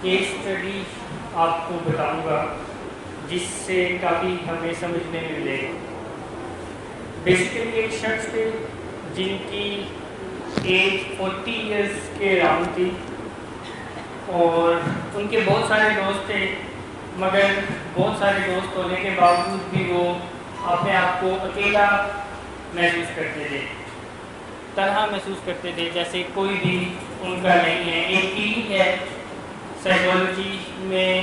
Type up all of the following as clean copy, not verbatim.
Case study آپ کو بتاؤں گا جس سے کافی ہمیں سمجھنے میں ملے گا. بیسیکلی ایک شخص تھے جن کی ایج 40 ایئرس کے اراؤنڈ تھی اور ان کے بہت سارے دوست تھے، مگر بہت سارے دوست ہونے کے باوجود بھی وہ اپنے آپ کو اکیلا محسوس کرتے تھے، تنہا محسوس کرتے تھے، جیسے کوئی بھی ان کا نہیں ہے. ایک فیلنگ ہے سائیکالوجی میں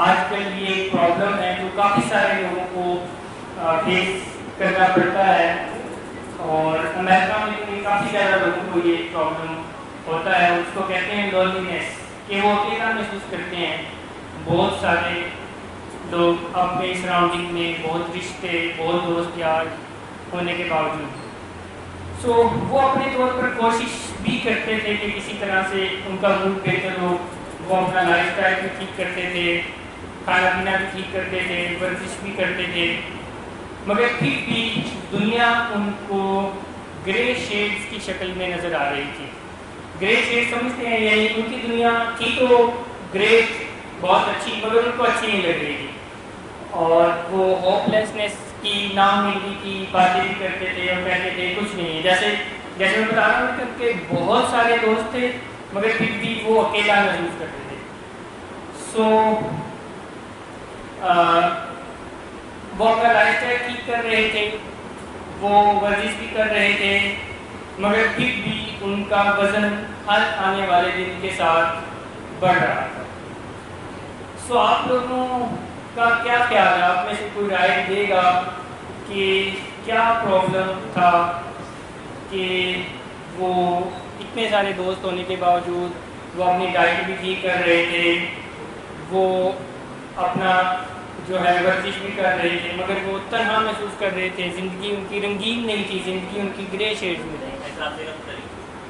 آج کل یہ ایک پرابلم ہے جو کافی سارے لوگوں کو فیس کرنا پڑتا ہے، اور امریکہ میں بھی کافی زیادہ لوگوں کو یہ پرابلم ہوتا ہے. اس کو کہتے ہیں لونلینس، کہ وہ اکیلا محسوس کرتے ہیں. بہت سارے لوگ اپنے سراؤنڈنگ میں بہت رشتے، بہت دوست یار ہونے کے باوجود وہ اپنے طور پر کوشش بھی کرتے تھے کہ کسی طرح سے ان کا موڈ بہتر ہو. وہ اپنا لائف اسٹائل بھی ٹھیک کرتے تھے، کھانا پینا بھی ٹھیک کرتے تھے، ورزش بھی کرتے تھے، مگر پھر بھی دنیا ان کو گرے شیڈز کی شکل میں نظر آ رہی تھی. گرے شیڈ سمجھتے ہیں، یعنی ان کی دنیا تھی تو گرے بہت اچھی، مگر ان کو اچھی نہیں لگ رہی تھی، اور وہ ہوپ لیسنس کی ناامیدی کی باتیں بھی کرتے تھے اور کہتے تھے کچھ نہیں ہے. جیسے میں بتا رہا ہوں کہ بہت سارے دوست تھے مگر پھر بھی وہ اکیلا محسوس کرتے تھے. وہ اپنا لائف اسٹائل ٹھیک کر رہے تھے، وہ ورزش بھی کر رہے تھے، مگر پھر بھی ان کا وزن ہر آنے والے دن کے ساتھ بڑھ رہا تھا. آپ لوگوں کا کیا خیال ہے؟ آپ میں سے کوئی رائے دے گا کہ کیا پرابلم تھا کہ وہ اتنے سارے دوست ہونے کے باوجود وہ اپنی ڈائٹ بھی ٹھیک کر رہے تھے، وہ اپنا جو ہے ورزش بھی کر رہے تھے، مگر وہ تنہا محسوس کر رہے تھے. زندگی ان کی رنگین نہیں تھی، زندگی ان کی گرے شیڈز میں تھی،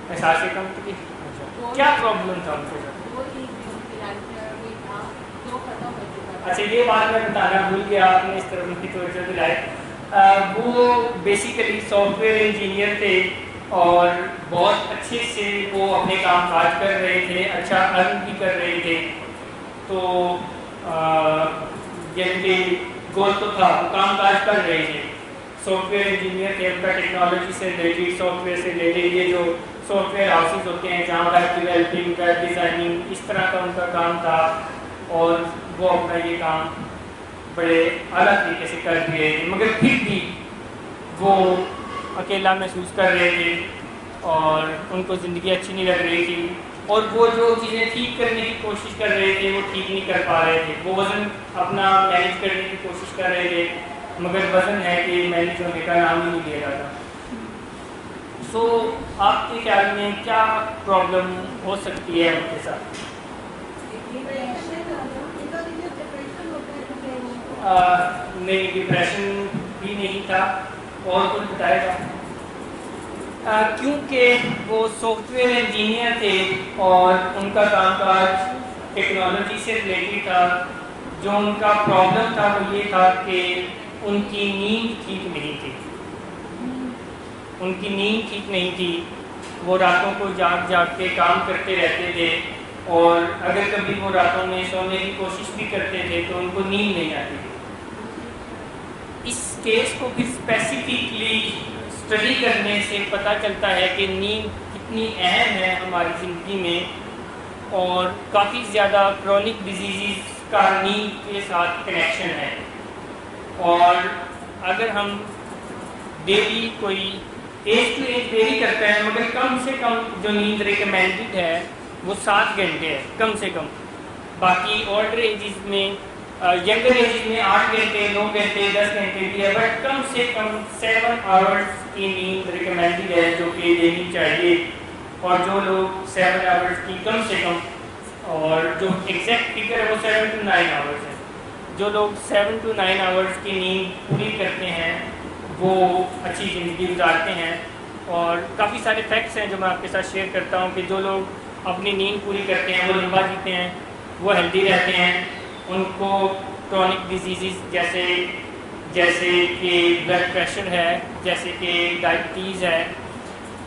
احساس کم تھی. کیا پرابلم تھا ان کے ساتھ؟ اچھا، یہ بات میں بتانا بھول گیا، آپ نے اس طرف ان کی توجہ دلائی. وہ بیسیکلی سافٹ ویئر انجینئر تھے اور بہت اچھے سے وہ اپنے کام کاج کر رہے تھے، اچھا ارن بھی کر رہے تھے. تو یعنی کہ گول تو تھا، وہ کام کاج کر رہے تھے، سافٹ ویئر انجینئر تھے. ان کا ٹیکنالوجی سے ریلیٹڈ، سافٹ ویئر سے ریلیٹڈ، یہ جو سافٹ ویئر ہاؤسز ہوتے ہیں جہاں ویب ڈیولپنگ، ویب ڈیزائننگ، اس طرح کا ان کا کام تھا، اور وہ اپنا یہ کام بڑے اعلیٰ طریقے سے کر رہے تھے، مگر پھر بھی وہ اکیلا محسوس کر رہے تھے اور ان کو زندگی اچھی نہیں لگ رہی تھی، اور وہ جو چیزیں ٹھیک کرنے کی کوشش کر رہے تھے وہ ٹھیک نہیں کر پا رہے تھے. وہ وزن اپنا مینیج کرنے کی کوشش کر رہے تھے، مگر وزن ہے کہ مینیج ہونے کا نام ہی نہیں لے رہا تھا. آپ کے خیال میں کیا پرابلم ہو سکتی ہے ان کے ساتھ؟ نہیں، ڈپریشن بھی نہیں تھا. اور کچھ بتائے گا؟ کیونکہ وہ سافٹ ویئر انجینئر تھے اور ان کا کام کاج ٹیکنالوجی سے ریلیٹڈ تھا. جو ان کا پرابلم تھا وہ یہ تھا کہ ان کی نیند ٹھیک نہیں تھی. ان کی نیند ٹھیک نہیں تھی، وہ راتوں کو جاگ جاگ کے کام کرتے رہتے تھے، اور اگر کبھی وہ راتوں میں سونے کی کوشش بھی کرتے تھے تو ان کو نیند نہیں آتی تھی. اس کیس کو پھر اسپیسیفکلی اسٹڈی کرنے سے پتہ چلتا ہے کہ نیند کتنی اہم ہے ہماری زندگی میں، اور کافی زیادہ کرونک ڈیزیزز کا نیند کے ساتھ کنیکشن ہے. اور اگر ہم ڈیلی کوئی ایج ٹو ایج ویری کرتا ہے، مگر کم سے کم جو نیند ریکمینڈڈ ہے وہ 7 گھنٹے ہے کم سے کم. باقی اولڈر ایجز میں، ینگر ایجز میں 8 گھنٹے، 9 گھنٹے، 10 گھنٹے بھی ہے، بٹ کم سے کم 7 آورس کی نیند ریکمینڈڈ ہے جو کہ لینی چاہیے. اور جو لوگ 7 آورس کی کم سے کم، اور جو ایگزیکٹ فگر ہے وہ 7 to 9 آورس ہے، جو لوگ 7 to 9 آورس کی نیند پوری کرتے ہیں وہ اچھی زندگی گزارتے ہیں. اور کافی سارے فیکٹس ہیں جو میں آپ کے ساتھ شیئر کرتا ہوں کہ جو لوگ اپنی نیند پوری کرتے ہیں وہ لمبا جیتے ہیں، وہ ہیلدی رہتے ہیں، ان کو کرونک ڈیزیزز جیسے کہ بلڈ پریشر ہے، جیسے کہ ڈائبٹیز ہے،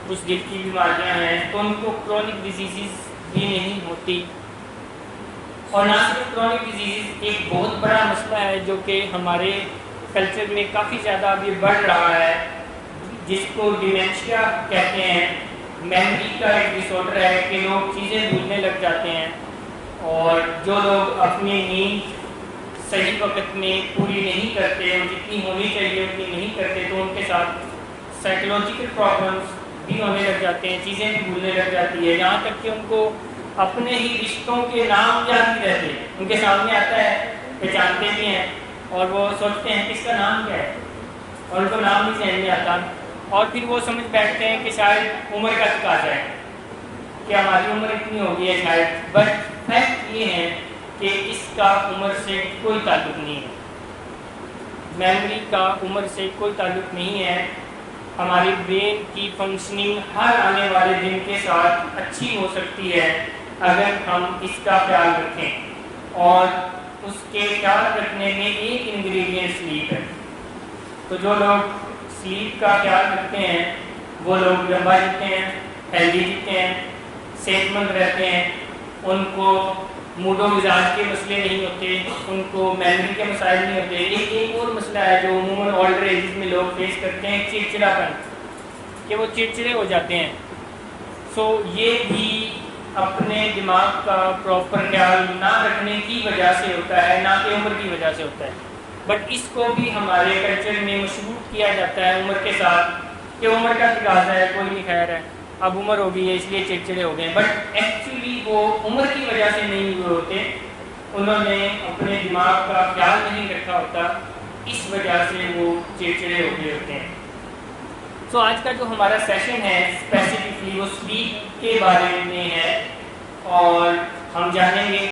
کچھ دل کی بیماریاں ہیں، تو ان کو کرونک ڈیزیزز بھی نہیں ہوتی. اور نہ صرف کرونک ڈیزیز ایک بہت بڑا مسئلہ ہے جو کہ ہمارے کلچر میں کافی زیادہ ابھی بڑھ رہا ہے، جس کو ڈیمینشیا کہتے ہیں۔ میموری کا ایک ڈس آرڈر ہے کہ لوگ چیزیں بھولنے لگ جاتے ہیں، اور جو لوگ اپنی نیند صحیح وقت میں پوری نہیں کرتے اور جتنی ہونی چاہیے اتنی نہیں کرتے، تو ان کے ساتھ سائیکولوجیکل پرابلمس بھی ہونے لگ جاتے ہیں، چیزیں بھی بھولنے لگ جاتی ہے، یہاں تک کہ ان کو اپنے ہی رشتوں کے نام یاد نہیں رہتے۔ ان کے سامنے آتا ہے، پہچانتے بھی ہیں، اور وہ سوچتے ہیں کس کا نام کیا ہے، اور ان کو نام نہیں ذہن میں آتا، اور پھر وہ سمجھ بیٹھتے ہیں کہ شاید عمر کا تقاضا ہے کہ ہماری عمر اتنی ہوگی ہے شاید، بٹ فیکٹ یہ ہے کہ اس کا عمر سے کوئی تعلق نہیں ہے، میموری کا عمر سے کوئی تعلق نہیں ہے۔ ہماری برین کی فنکشننگ ہر آنے والے دن کے ساتھ اچھی ہو سکتی ہے اگر ہم اس کا خیال رکھیں، اور اس کے خیال رکھنے میں ایک انگریڈینٹ سلیپ ہے۔ تو جو لوگ سلیپ کا خیال رکھتے ہیں وہ لوگ لمبا جیتے ہیں، ہیلدی جیتے ہیں، صحت مند رہتے ہیں، ان کو موڈ و مزاج کے مسئلے نہیں ہوتے، ان کو میموری کے مسائل نہیں ہوتے۔ ایک اور مسئلہ ہے جو عموماً اولڈر ایجز میں لوگ فیس کرتے ہیں، چڑچڑاپن، کہ وہ چڑچڑے ہو جاتے ہیں۔ سو یہ بھی اپنے دماغ کا پراپر خیال نہ رکھنے کی وجہ سے ہوتا ہے، نہ کہ عمر کی وجہ سے ہوتا ہے۔ بٹ اس کو بھی ہمارے کلچر میں مشروط کیا جاتا ہے عمر کے ساتھ، کہ عمر کا تقاضا ہے، کوئی نہیں، خیر ہے، اب عمر ہو گئی ہے اس لیے چڑچڑے ہو گئے، بٹ ایکچولی وہ عمر کی وجہ سے نہیں ہوئے ہوتے، انہوں نے اپنے دماغ کا خیال نہیں رکھا ہوتا، اس وجہ سے وہ چڑچڑے ہو گئے ہوتے ہیں۔ سو آج کا جو ہمارا سیشن ہے اسپیسیفکلی وہ سلیپ کے بارے میں ہے، اور ہم جانیں گے